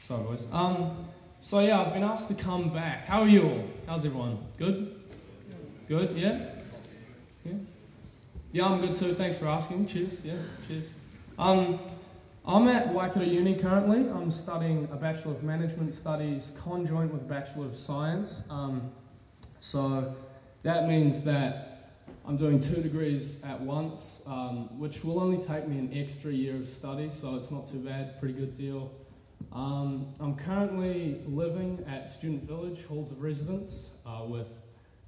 Sorry, boys. So yeah, I've been asked to come back. How are you all? How's everyone? Good? Good, yeah? Yeah? Yeah, I'm good too. Thanks for asking. Cheers. Yeah, cheers. I'm at Waikato Uni currently. I'm studying a Bachelor of Management Studies conjoint with Bachelor of Science. So that means that I'm doing 2 degrees at once, which will only take me an extra year of study, so it's not too bad, pretty good deal. I'm currently living at Student Village Halls of Residence with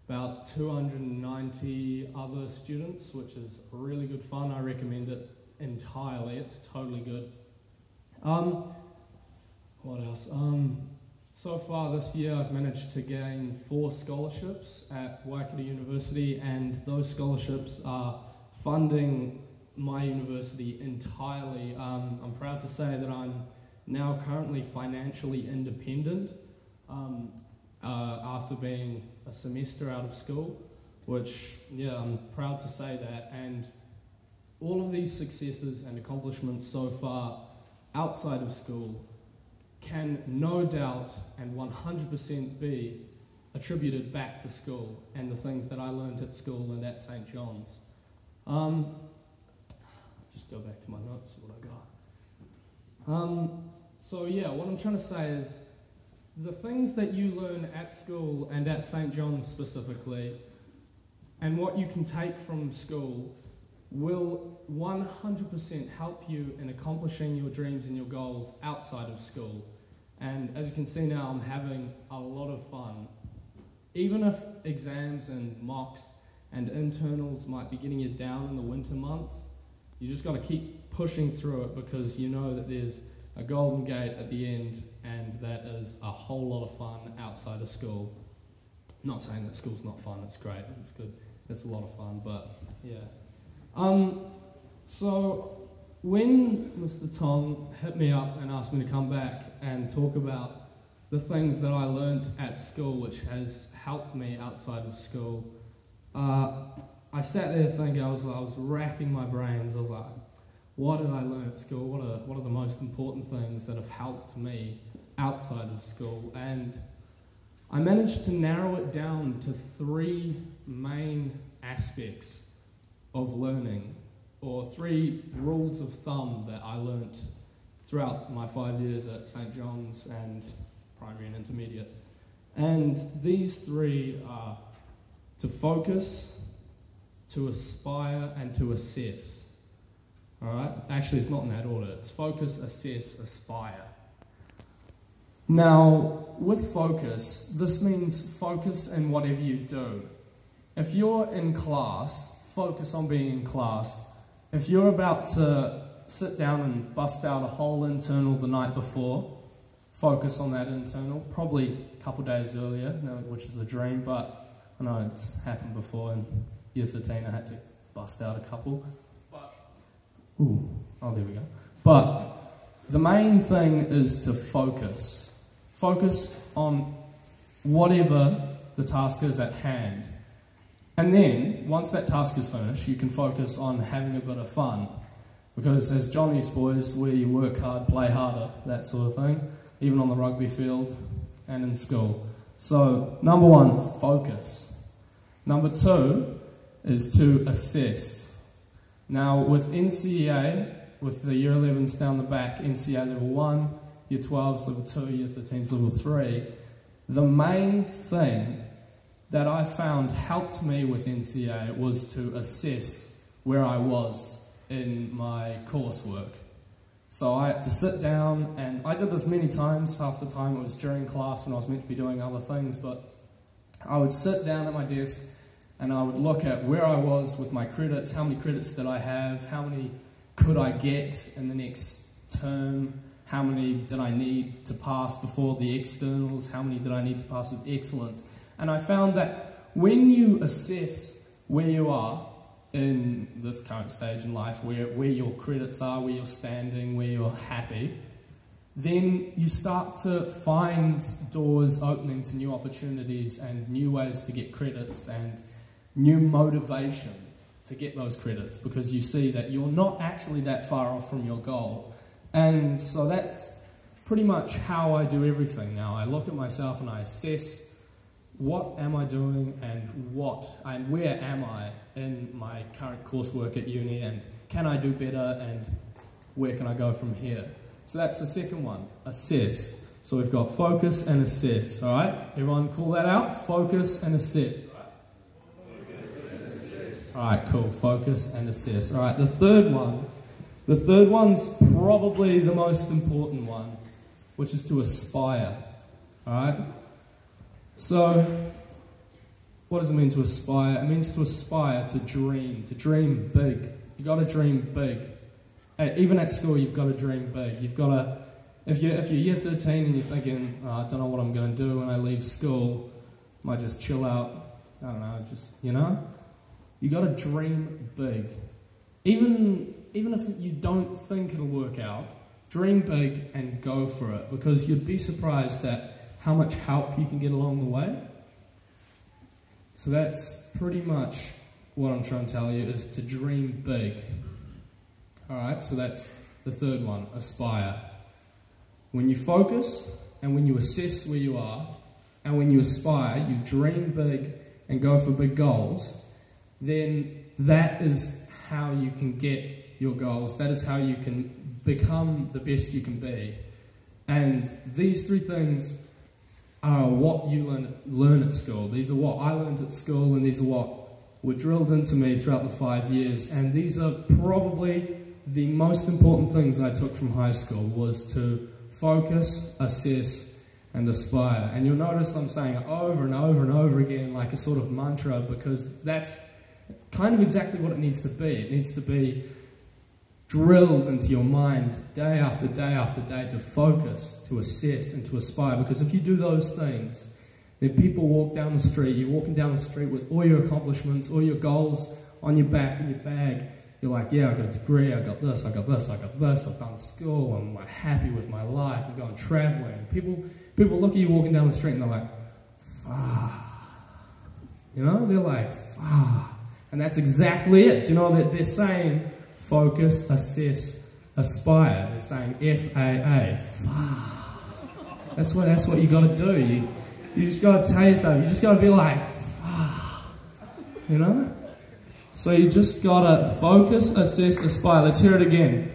about 290 other students, which is really good fun. I recommend it entirely. It's totally good. What else? So far this year I've managed to gain 4 scholarships at Waikato University, and those scholarships are funding my university entirely. I'm proud to say that I'm now currently financially independent after being a semester out of school, which, yeah, I'm proud to say that. And all of these successes and accomplishments so far outside of school can no doubt and 100% be attributed back to school and the things that I learned at school and at St. John's. Just go back to my notes, what I got. So yeah, what I'm trying to say is the things that you learn at school and at St. John's specifically, and what you can take from school, will 100% help you in accomplishing your dreams and your goals outside of school. And as you can see now, I'm having a lot of fun. Even if exams and mocks and internals might be getting you down in the winter months, you just got to keep pushing through it, because you know that there's a golden gate at the end, and that is a whole lot of fun outside of school. Not saying that school's not fun, it's great, it's good, it's a lot of fun, but yeah. So when Mr. Tong hit me up and asked me to come back and talk about the things that I learnt at school which has helped me outside of school, I sat there thinking, I was racking my brains. I was like, what did I learn at school? What are the most important things that have helped me outside of school? And I managed to narrow it down to 3 main aspects of learning, or 3 rules of thumb that I learnt throughout my 5 years at St. John's and primary and intermediate. And these 3 are to focus, to aspire, and to assess. Alright? Actually, it's not in that order. It's focus, assess, aspire. Now, with focus, this means focus in whatever you do. If you're in class, focus on being in class. If you're about to sit down and bust out a whole internal the night before, focus on that internal, probably a couple days earlier, which is the dream, but I know it's happened before. In year 13 I had to bust out a couple. There we go. But the main thing is to focus. Focus on whatever the task is at hand. And then, once that task is finished, you can focus on having a bit of fun. Because as Johnny's boys, we work hard, play harder, that sort of thing, even on the rugby field and in school. So, number 1, focus. Number 2 is to assess. Now, with NCEA, with the Year 11s down the back, NCEA Level 1, Year 12s Level 2, Year 13s Level 3, the main thing that I found helped me with NCEA was to assess where I was in my coursework. So I had to sit down, and I did this many times. Half the time it was during class when I was meant to be doing other things, but I would sit down at my desk and I would look at where I was with my credits, how many credits did I have, how many could I get in the next term, how many did I need to pass before the externals, how many did I need to pass with excellence. And I found that when you assess where you are in this current stage in life, where your credits are, where you're standing, where you're happy, then you start to find doors opening to new opportunities and new ways to get credits and new motivation to get those credits, because you see that you're not actually that far off from your goal. And so that's pretty much how I do everything now. I look at myself and I assess what am I doing and where am I in my current coursework at uni, and can I do better, and where can I go from here? So that's the second one, assess. So we've got focus and assess, all right? Everyone call that out, focus and assess. All right, cool, focus and assess. All right, the third one's probably the most important one, which is to aspire, all right? So, what does it mean to aspire? It means to aspire, to dream big. You've got to dream big. Even at school, you've got to dream big. You've got to, if you're year 13 and you're thinking, oh, I don't know what I'm going to do when I leave school, I might just chill out, I don't know, you got to dream big. Even if you don't think it'll work out, dream big and go for it, because you'd be surprised at how much help you can get along the way. So that's pretty much what I'm trying to tell you, is to dream big. Alright, so that's the third one, aspire. When you focus and when you assess where you are, and when you aspire, you dream big and go for big goals, then that is how you can get your goals. That is how you can become the best you can be. And these three things are what you learn at school. These are what I learned at school, and these are what were drilled into me throughout the 5 years. And these are probably the most important things I took from high school, was to focus, assess, and aspire. And you'll notice I'm saying it over and over and over again like a sort of mantra, because that's kind of exactly what it needs to be. It needs to be drilled into your mind day after day after day, to focus, to assess, and to aspire. Because if you do those things, then people walk down the street, you're walking down the street with all your accomplishments, all your goals on your back, in your bag. You're like, yeah, I got a degree, I got this, I got this, I got this, I've done school, I'm like happy with my life, I'm going traveling. People look at you walking down the street and they're like, you know, they're like, and that's exactly it. You know, they're saying focus, assess, aspire. They're saying FAA. That's what you got to do. You just got to tell yourself. You just got to be like, you know. So you just got to focus, assess, aspire. Let's hear it again.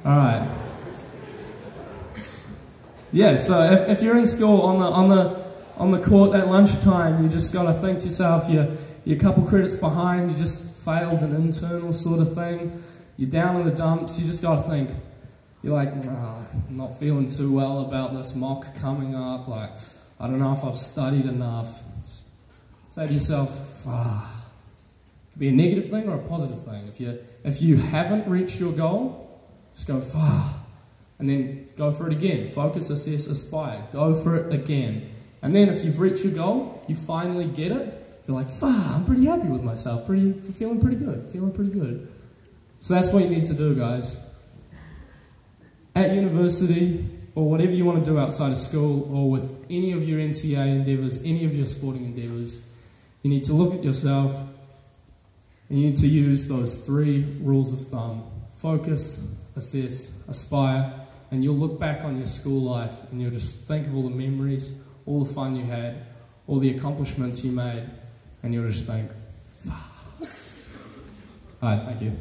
All right. Yeah. So if you're in school on the court at lunchtime, you just got to think to yourself, you're a couple credits behind, you just failed an internal sort of thing, you're down in the dumps, you just got to think, you're like, I'm not feeling too well about this mock coming up, like, I don't know if I've studied enough. Just say to yourself, be a negative thing or a positive thing. If you haven't reached your goal, just go, and then go for it again. Focus, assess, aspire. Go for it again. And then if you've reached your goal, you finally get it, you're like, I'm pretty happy with myself, feeling pretty good. So that's what you need to do, guys. At university, or whatever you want to do outside of school, or with any of your NCA endeavours, any of your sporting endeavours, you need to look at yourself, and you need to use those 3 rules of thumb. Focus, assess, aspire, and you'll look back on your school life, and you'll just think of all the memories, all the fun you had, all the accomplishments you made, and you'll just think, Alright, thank you.